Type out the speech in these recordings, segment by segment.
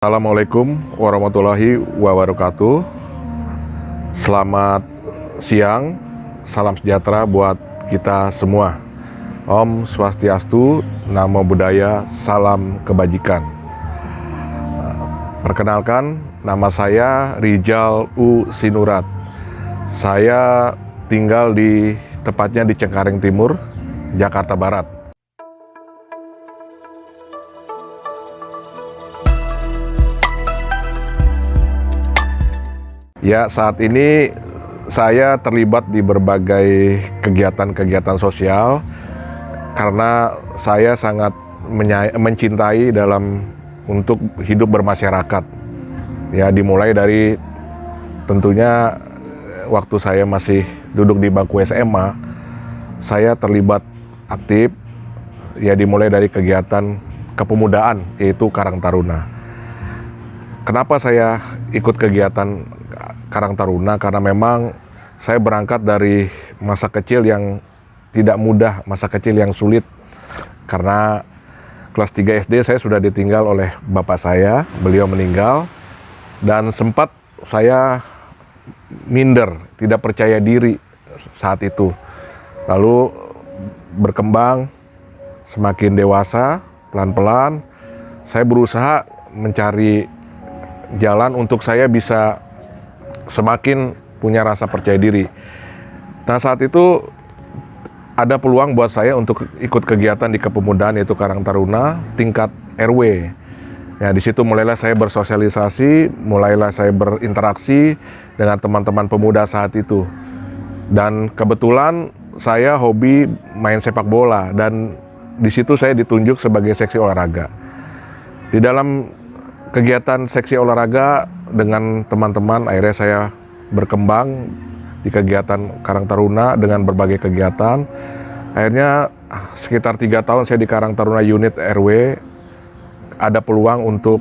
Assalamualaikum warahmatullahi wabarakatuh. Selamat siang, salam sejahtera buat kita semua. Om Swastiastu, Namo Buddhaya, salam kebajikan. Perkenalkan, nama saya Rijal U. Sinurat. Saya tinggal tepatnya di Cengkareng Timur, Jakarta Barat. Ya, saat ini saya terlibat di berbagai kegiatan-kegiatan sosial karena saya sangat mencintai untuk hidup bermasyarakat. Ya, dimulai dari tentunya waktu saya masih duduk di bangku SMA, saya terlibat aktif, ya dimulai dari kegiatan kepemudaan yaitu Karang Taruna. Kenapa saya ikut kegiatan Karang Taruna? Karena memang saya berangkat dari masa kecil yang tidak mudah, masa kecil yang sulit. Karena kelas 3 SD saya sudah ditinggal oleh bapak saya, beliau meninggal. Dan sempat saya minder, tidak percaya diri saat itu. Lalu berkembang, semakin dewasa, pelan-pelan saya berusaha mencari jalan untuk saya bisa semakin punya rasa percaya diri. Nah, saat itu ada peluang buat saya untuk ikut kegiatan di kepemudaan yaitu Karang Taruna tingkat RW. Ya, di situ mulailah saya bersosialisasi, mulailah saya berinteraksi dengan teman-teman pemuda saat itu. Dan kebetulan saya hobi main sepak bola dan di situ saya ditunjuk sebagai seksi olahraga. Di dalam kegiatan seksi olahraga dengan teman-teman, akhirnya saya berkembang di kegiatan Karang Taruna dengan berbagai kegiatan. Akhirnya sekitar 3 tahun saya di Karang Taruna unit RW, ada peluang untuk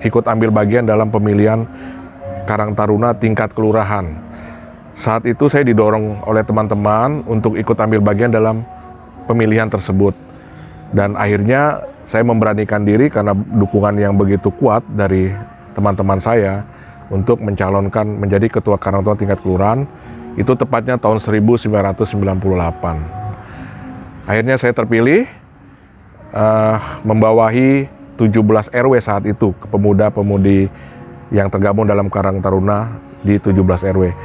ikut ambil bagian dalam pemilihan Karang Taruna tingkat kelurahan. Saat itu saya didorong oleh teman-teman untuk ikut ambil bagian dalam pemilihan tersebut. Dan akhirnya saya memberanikan diri karena dukungan yang begitu kuat dari teman-teman saya untuk mencalonkan menjadi ketua Karang Taruna tingkat kelurahan. Itu tepatnya tahun 1998. Akhirnya saya terpilih membawahi 17 RW saat itu, pemuda-pemudi yang tergabung dalam Karang Taruna di 17 RW.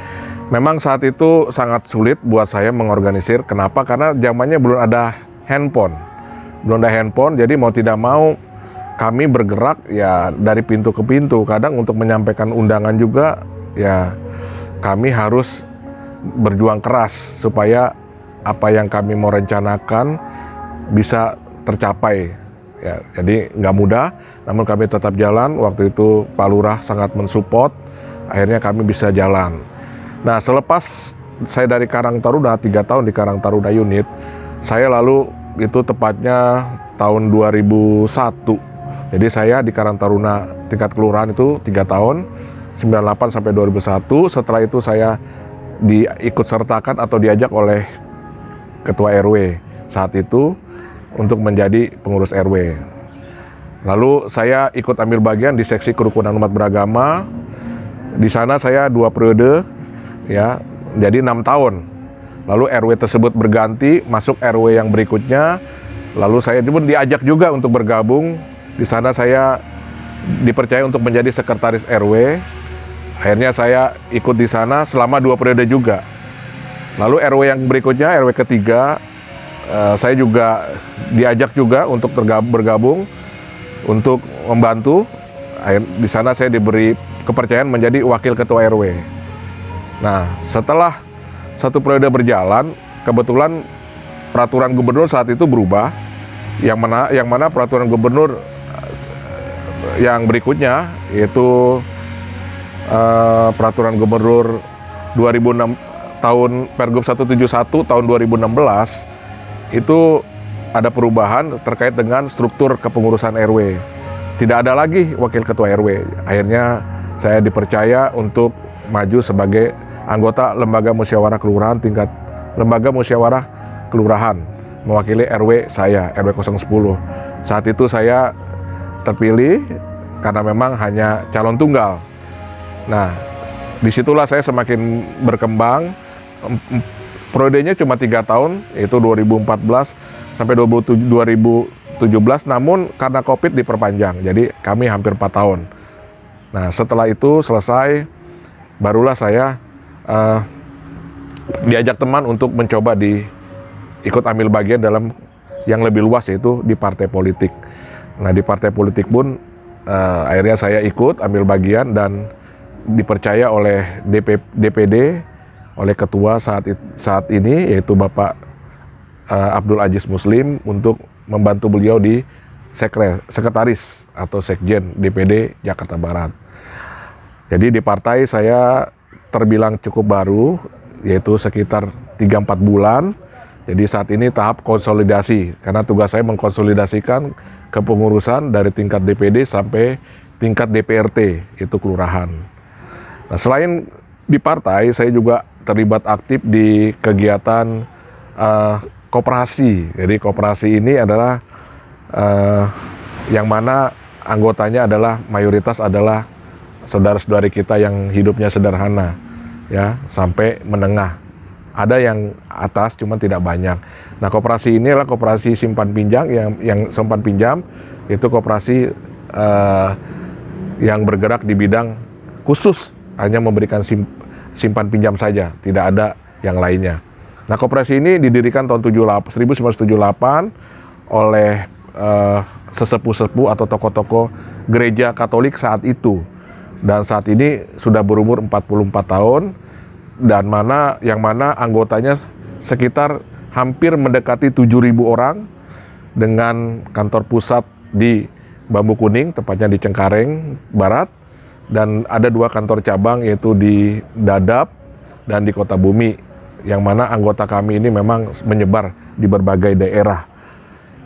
Memang saat itu sangat sulit buat saya mengorganisir. Kenapa? Karena zamannya belum ada handphone. Jadi mau tidak mau kami bergerak ya dari pintu ke pintu. Kadang untuk menyampaikan undangan juga ya kami harus berjuang keras supaya apa yang kami mau rencanakan bisa tercapai. Ya, jadi nggak mudah, namun kami tetap jalan. Waktu itu Pak Lurah sangat mensupport, akhirnya kami bisa jalan. Nah, selepas saya dari Karang Taruna, 3 tahun di Karang Taruna unit, saya lalu itu tepatnya tahun 2001. Jadi saya di Karang Taruna tingkat kelurahan itu 3 tahun, 98 sampai 2001. Setelah itu saya diikut sertakan atau diajak oleh ketua RW saat itu untuk menjadi pengurus RW. Lalu saya ikut ambil bagian di seksi kerukunan umat beragama. Di sana saya 2 periode ya, jadi 6 tahun. Lalu RW tersebut berganti, masuk RW yang berikutnya. Lalu saya pun diajak juga untuk bergabung. Di sana saya dipercaya untuk menjadi sekretaris RW. Akhirnya saya ikut di sana selama 2 periode juga. Lalu RW yang berikutnya, RW ketiga, saya juga diajak juga untuk bergabung, untuk membantu. Di sana saya diberi kepercayaan menjadi wakil ketua RW. Nah, setelah 1 periode berjalan, kebetulan peraturan gubernur saat itu berubah, yang mana peraturan gubernur yang berikutnya yaitu peraturan gubernur 2006 tahun Pergub 171 tahun 2016 itu ada perubahan terkait dengan struktur kepengurusan RW. Tidak ada lagi wakil ketua RW. Akhirnya saya dipercaya untuk maju sebagai anggota Lembaga Musyawarah Kelurahan mewakili RW saya, RW 010. Saat itu saya terpilih karena memang hanya calon tunggal. Nah, disitulah saya semakin berkembang. Periodenya cuma 3 tahun, yaitu 2014 sampai 2017, namun karena COVID diperpanjang, jadi kami hampir 4 tahun. Nah, setelah itu selesai, barulah saya diajak teman untuk mencoba ikut ambil bagian dalam yang lebih luas, yaitu di partai politik. Nah, di partai politik pun akhirnya saya ikut ambil bagian dan dipercaya oleh DPD, oleh ketua saat ini, yaitu Bapak Abdul Aziz Muslim, untuk membantu beliau di sekretaris atau sekjen DPD Jakarta Barat. Jadi di partai saya terbilang cukup baru, yaitu sekitar 3-4 bulan. Jadi saat ini tahap konsolidasi, karena tugas saya mengkonsolidasikan kepengurusan dari tingkat DPD sampai tingkat DPRT, itu kelurahan. Nah, selain di partai, saya juga terlibat aktif di kegiatan koperasi. Jadi koperasi ini adalah yang mana anggotanya adalah mayoritas adalah saudara-saudari kita yang hidupnya sederhana, ya, sampai menengah. Ada yang atas, cuman tidak banyak. Nah, koperasi ini adalah koperasi simpan pinjam, yang simpan pinjam itu koperasi yang bergerak di bidang khusus, hanya memberikan simpan pinjam saja, tidak ada yang lainnya. Nah, koperasi ini didirikan tahun 1978 oleh sesepuh-sepuh atau tokoh-tokoh gereja Katolik saat itu, dan saat ini sudah berumur 44 tahun, dan yang mana anggotanya sekitar hampir mendekati 7.000 orang, dengan kantor pusat di Bambu Kuning, tepatnya di Cengkareng Barat, dan ada 2 kantor cabang, yaitu di Dadap dan di Kota Bumi, yang mana anggota kami ini memang menyebar di berbagai daerah.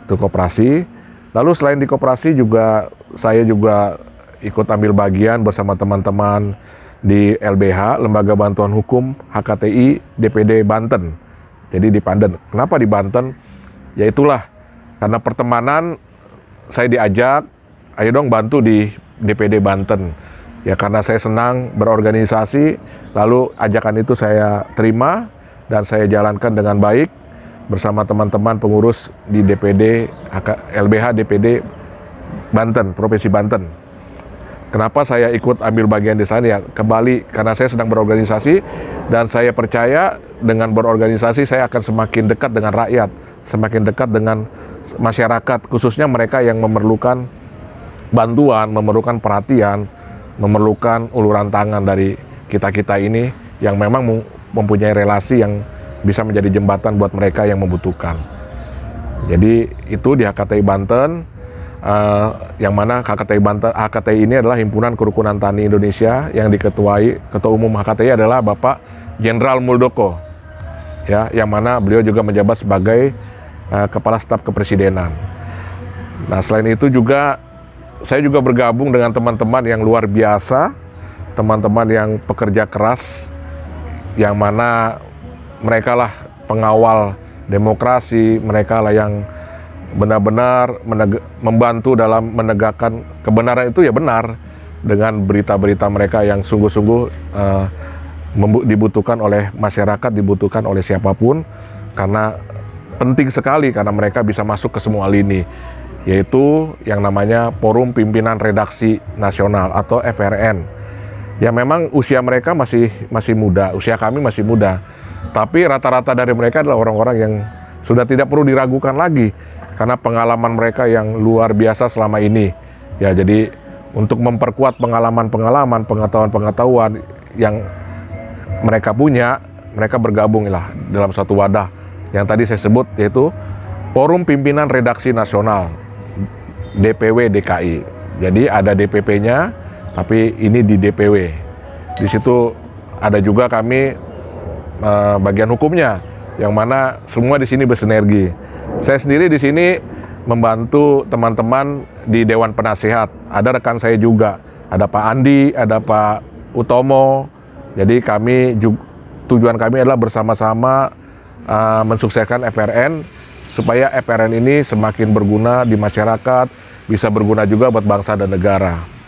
Itu koperasi. Lalu selain di koperasi juga saya juga ikut ambil bagian bersama teman-teman di LBH, Lembaga Bantuan Hukum HKTI DPD Banten. Jadi di Banten. Kenapa di Banten? Ya itulah, karena pertemanan saya diajak, ayo dong bantu di DPD Banten. Ya karena saya senang berorganisasi, lalu ajakan itu saya terima dan saya jalankan dengan baik bersama teman-teman pengurus di LBH DPD Banten, Provinsi Banten. Kenapa saya ikut ambil bagian di sana? Ya kembali karena saya sedang berorganisasi dan saya percaya dengan berorganisasi saya akan semakin dekat dengan rakyat, semakin dekat dengan masyarakat, khususnya mereka yang memerlukan bantuan, memerlukan perhatian, memerlukan uluran tangan dari kita-kita ini yang memang mempunyai relasi yang bisa menjadi jembatan buat mereka yang membutuhkan. Jadi itu di HKTI Banten, yang mana HKTI ini adalah Himpunan Kerukunan Tani Indonesia, yang diketuai Ketua Umum HKTI adalah Bapak Jenderal Muldoko, ya, yang mana beliau juga menjabat sebagai Kepala Staf Kepresidenan. Nah, selain itu juga saya juga bergabung dengan teman-teman yang luar biasa, teman-teman yang pekerja keras, yang mana mereka lah pengawal demokrasi, mereka lah yang benar-benar membantu dalam menegakkan kebenaran itu ya benar, dengan berita-berita mereka yang sungguh-sungguh dibutuhkan oleh masyarakat, dibutuhkan oleh siapapun, karena penting sekali karena mereka bisa masuk ke semua lini, yaitu yang namanya Forum Pimpinan Redaksi Nasional atau FRN. Ya memang usia mereka masih muda, usia kami masih muda, tapi rata-rata dari mereka adalah orang-orang yang sudah tidak perlu diragukan lagi karena pengalaman mereka yang luar biasa selama ini. Ya jadi untuk memperkuat pengalaman-pengalaman, pengetahuan-pengetahuan yang mereka punya, mereka bergabung lah dalam satu wadah yang tadi saya sebut, yaitu Forum Pimpinan Redaksi Nasional DPW DKI. Jadi ada DPP-nya, tapi ini di DPW. Di situ ada juga kami bagian hukumnya, yang mana semua di sini bersinergi. Saya sendiri di sini membantu teman-teman di Dewan Penasehat. Ada rekan saya juga, ada Pak Andi, ada Pak Utomo. Jadi tujuan kami adalah bersama-sama mensukseskan FRN supaya FRN ini semakin berguna di masyarakat, bisa berguna juga buat bangsa dan negara.